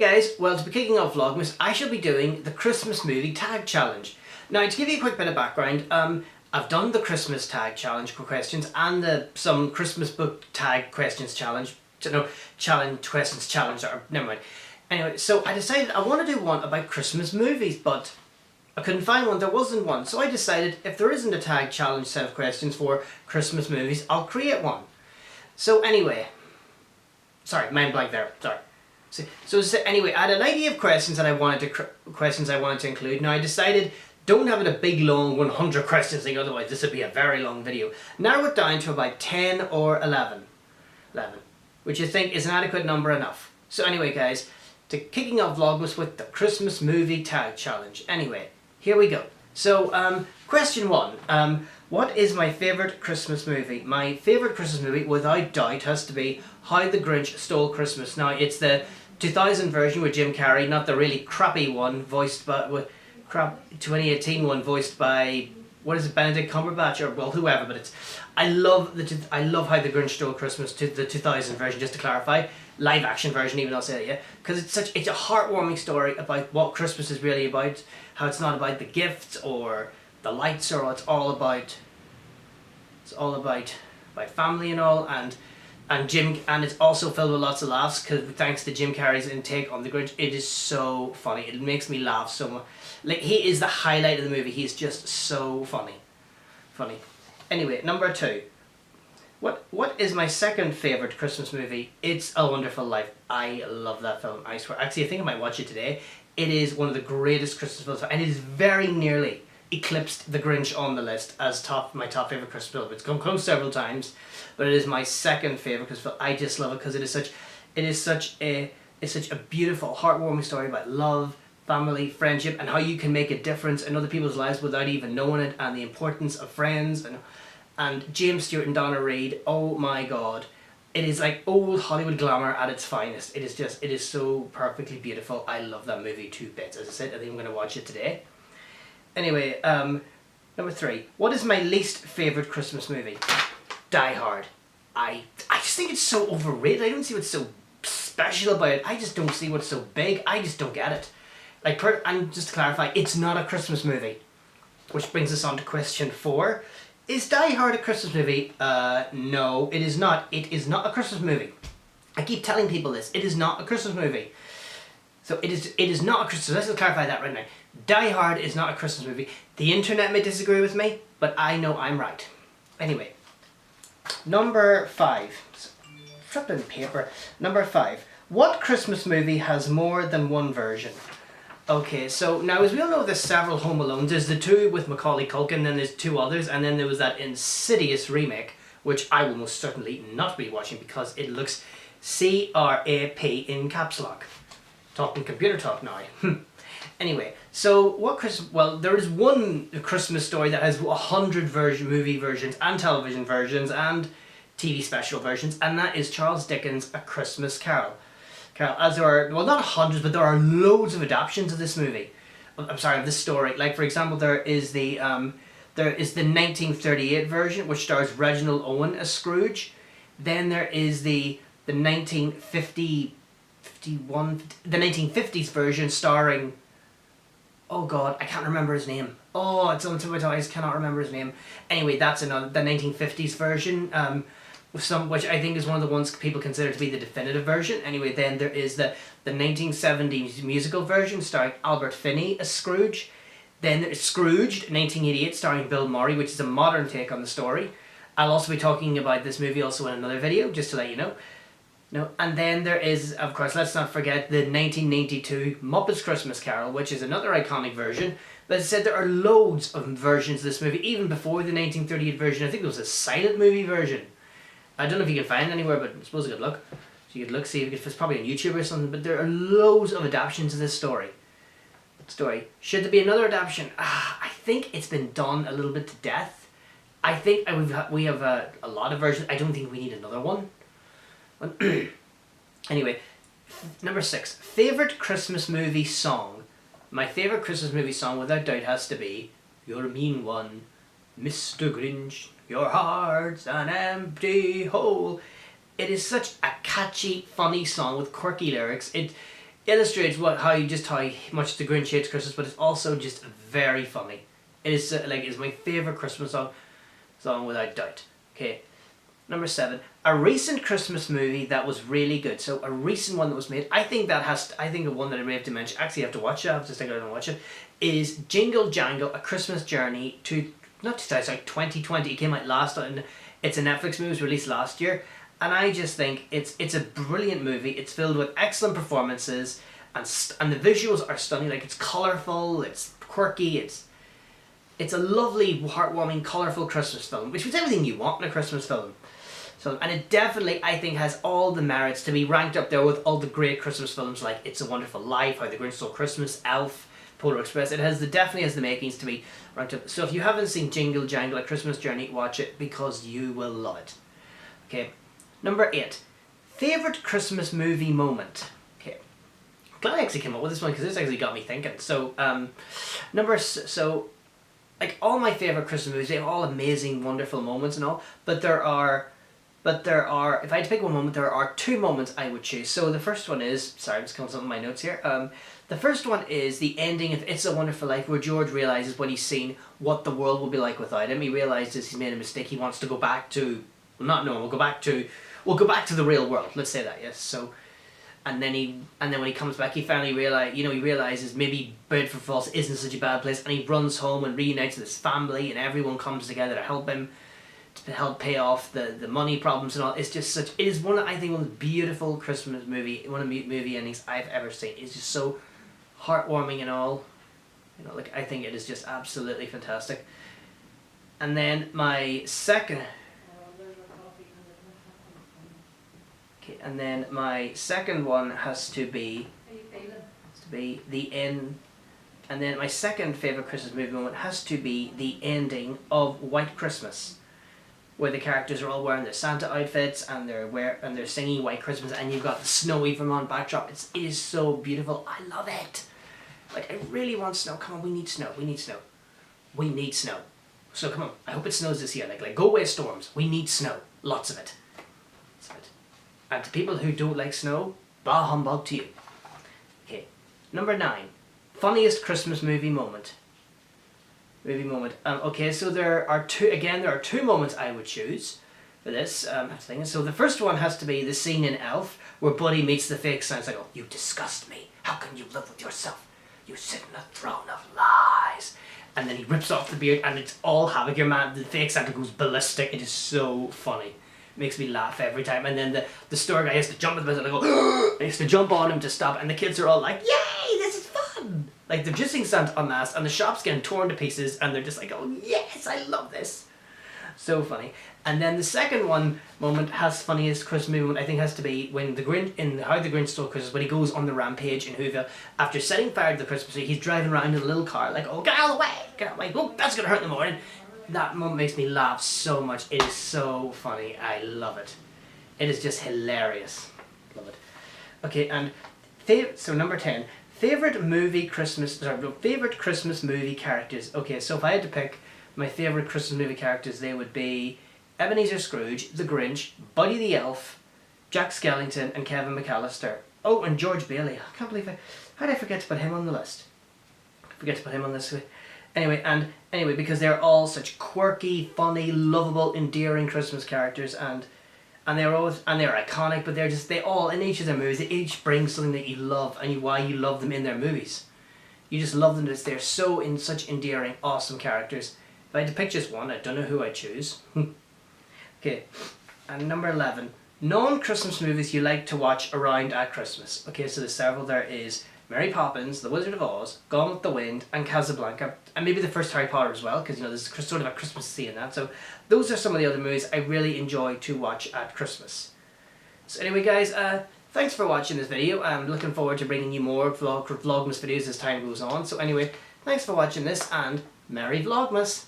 guys, well, to be kicking off Vlogmas, I shall be doing the Christmas movie tag challenge. Now, to give you a quick bit of background, I've done the Christmas tag challenge questions and some Christmas book tag questions challenge. No, challenge questions challenge, or never mind. Anyway, so I decided I want to do one about Christmas movies, but I couldn't find one, there wasn't one. So I decided if there isn't a tag challenge set of questions for Christmas movies, I'll create one. So anyway, sorry, mind blank there, sorry. So anyway, I had an idea of questions that I wanted to include. Now I decided, don't have it a big long 100 questions thing, otherwise this would be a very long video. Narrow it down to about 10 or 11, which I think is an adequate number enough. So anyway guys, to kicking off Vlogmas with the Christmas movie tag challenge. Anyway, here we go. So question 1, what is my favourite Christmas movie? My favourite Christmas movie, without doubt, has to be How the Grinch Stole Christmas. Now it's the 2000 version with Jim Carrey, not the really crappy one voiced by 2018 one voiced by, what is it, Benedict Cumberbatch, or well, whoever. But it's I love How the Grinch Stole Christmas, to the 2000 version, just to clarify, live action version even, I'll say that, yeah, because it's a heartwarming story about what Christmas is really about, how it's not about the gifts or the lights, or it's all about family and all, and it's also filled with lots of laughs, because thanks to Jim Carrey's intake on the Grinch, it is so funny. It makes me laugh so much. Like, he is the highlight of the movie. He's just so funny. Anyway, number 2. What is my second favourite Christmas movie? It's A Wonderful Life. I love that film, I swear. Actually, I think I might watch it today. It is one of the greatest Christmas films, and it is very nearly eclipsed The Grinch on the list as my top favourite Christmas film. It's come close several times, but it is my second favourite Christmas film. I just love it because it is such a beautiful, heartwarming story about love, family, friendship, and how you can make a difference in other people's lives without even knowing it, and the importance of friends, and James Stewart and Donna Reed. Oh my god. It is like old Hollywood glamour at its finest. It is so perfectly beautiful. I love that movie to bits. As I said, I think I'm going to watch it today. Anyway, number 3. What is my least favourite Christmas movie? Die Hard. I just think it's so overrated. I don't see what's so special about it. I just don't see what's so big. I just don't get it. And just to clarify, it's not a Christmas movie. Which brings us on to question 4. Is Die Hard a Christmas movie? No, it is not. It is not a Christmas movie. I keep telling people this. It is not a Christmas movie. So it is not a Christmas. Let's just clarify that right now. Die Hard is not a Christmas movie. The internet may disagree with me, but I know I'm right. Anyway, number 5. Flipping paper. Number 5. What Christmas movie has more than one version? Okay, so now as we all know, there's several Home Alones. There's the 2 with Macaulay Culkin, then there's 2 others, and then there was that Insidious remake, which I will most certainly not be watching because it looks CRAP in caps lock. Talking computer talk now. Anyway, so there is one Christmas story that has 100 movie versions and television versions and TV special versions, and that is Charles Dickens' A Christmas Carol. As there are, well, not hundreds, but there are loads of adaptations of this movie. I'm sorry, of this story. Like, for example, there is the 1938 version, which stars Reginald Owen as Scrooge. Then there is the 1950 the 1950s version starring, oh god, I can't remember his name. Oh, it's on the tip of my tongue, I just cannot remember his name. Anyway, that's the 1950s version, which I think is one of the ones people consider to be the definitive version. Anyway, then there is the 1970s musical version starring Albert Finney as Scrooge. Then there's Scrooged, 1988, starring Bill Murray, which is a modern take on the story. I'll also be talking about this movie also in another video, just to let you know. And then there is, of course, let's not forget the 1992 Muppets Christmas Carol, which is another iconic version. But as I said, there are loads of versions of this movie, even before the 1938 version. I think there was a silent movie version. I don't know if you can find it anywhere, but I suppose you could look. So you could look, see if it's probably on YouTube or something. But there are loads of adaptations of this story. Should there be another adaptation? I think it's been done a little bit to death. I think we have a lot of versions. I don't think we need another one. Anyway, number 6. Favourite Christmas movie song. My favourite Christmas movie song, without doubt, has to be You're a Mean One, Mr. Grinch, Your Heart's an Empty Hole. It is such a catchy, funny song with quirky lyrics. illustrates how much the Grinch hates Christmas, but it's also just very funny. It is it's my favourite Christmas song without doubt. Okay, number 7. A recent Christmas movie that was really good. So a recent one that was made. I think the one that I may have to mention. Actually, I have to watch it. I have to think I don't watch it. Is Jingle Jangle: A Christmas Journey to 2020. It came out last, and it's a Netflix movie. It was released last year. And I just think it's a brilliant movie. It's filled with excellent performances, and the visuals are stunning. Like, it's colourful, it's quirky, it's a lovely, heartwarming, colourful Christmas film, which is everything you want in a Christmas film. So, and it definitely, I think, has all the merits to be ranked up there with all the great Christmas films like It's a Wonderful Life, How the Grinch Stole Christmas, Elf, Polar Express. It definitely has the makings to be ranked up. So if you haven't seen Jingle Jangle: A Christmas Journey, watch it, because you will love it. Okay. Number 8, favourite Christmas movie moment. Okay, glad I actually came up with this one, because this actually got me thinking. So, like, all my favourite Christmas movies, they have all amazing, wonderful moments and all. But there are, if I had to pick one moment, there are 2 moments I would choose. So the first one is, sorry, I'm just coming up with my notes here. The first one is the ending of It's a Wonderful Life, where George realises when he's seen what the world will be like without him. He realises he's made a mistake. He wants to go back to, we'll go back to the real world. Let's say that, yes. So, and then when he comes back, he finally realizes maybe Bedford Falls isn't such a bad place, and he runs home and reunites with his family, and everyone comes together to help him, to help pay off the money problems and all. It's just it is one of the beautiful Christmas movie endings I've ever seen. It's just so heartwarming and all. Like, I think it is just absolutely fantastic. And then my second. Okay, and then my second one has to be the end. And then my second favourite Christmas movie moment has to be the ending of White Christmas, where the characters are all wearing their Santa outfits and they're singing White Christmas, and you've got the snowy Vermont backdrop. It is so beautiful. I love it. Like, I really want snow. Come on, we need snow. We need snow. We need snow. So come on. I hope it snows this year. Like go away storms. We need snow. Lots of it. And to people who don't like snow, bah humbug to you. Okay, number 9, funniest Christmas movie moment. Okay, so there are 2 moments I would choose for this thing. So the first one has to be the scene in Elf where Buddy meets the fake Santa. It's like, oh, you disgust me. How can you live with yourself? You sit in a throne of lies. And then he rips off the beard, and it's all havoc. The fake Santa goes ballistic. It is so funny. Makes me laugh every time. And then the store guy has to jump at the business and go, he has to jump on him to stop, and the kids are all like, yay, this is fun! Like, they're just seeing Santa unmasked, and the shop's getting torn to pieces, and they're just like, oh yes, I love this. So funny. And then the second funniest Christmas moment, I think, has to be when the Grinch, in How the Grinch Stole Christmas, when he goes on the rampage in Whoville, after setting fire to the Christmas tree, he's driving around in a little car, like, oh, get out of the way, oh, that's gonna hurt in the morning. That moment makes me laugh so much. It is so funny. I love it. It is just hilarious. Love it. Okay, and so number 10, favorite Christmas movie characters. Okay, so if I had to pick my favorite Christmas movie characters, they would be Ebenezer Scrooge, the Grinch, Buddy the Elf, Jack Skellington, and Kevin McAllister. Oh, and George Bailey. I can't believe how did I forget to put him on the list? Anyway, because they're all such quirky, funny, lovable, endearing Christmas characters, and they're iconic, but they all, in each of their movies, they each bring something that you love, and why you love them in their movies. You just love them because they're such endearing, awesome characters. If I had to pick just one, I don't know who I'd choose. Okay, and number 11, non-Christmas movies you like to watch around at Christmas. Okay, so there's several. There is Mary Poppins, The Wizard of Oz, Gone with the Wind, and Casablanca, and maybe the first Harry Potter as well, because there's sort of a Christmas scene in that. So those are some of the other movies I really enjoy to watch at Christmas. So anyway, guys, thanks for watching this video. I'm looking forward to bringing you more Vlogmas videos as time goes on. So anyway, thanks for watching this, and Merry Vlogmas!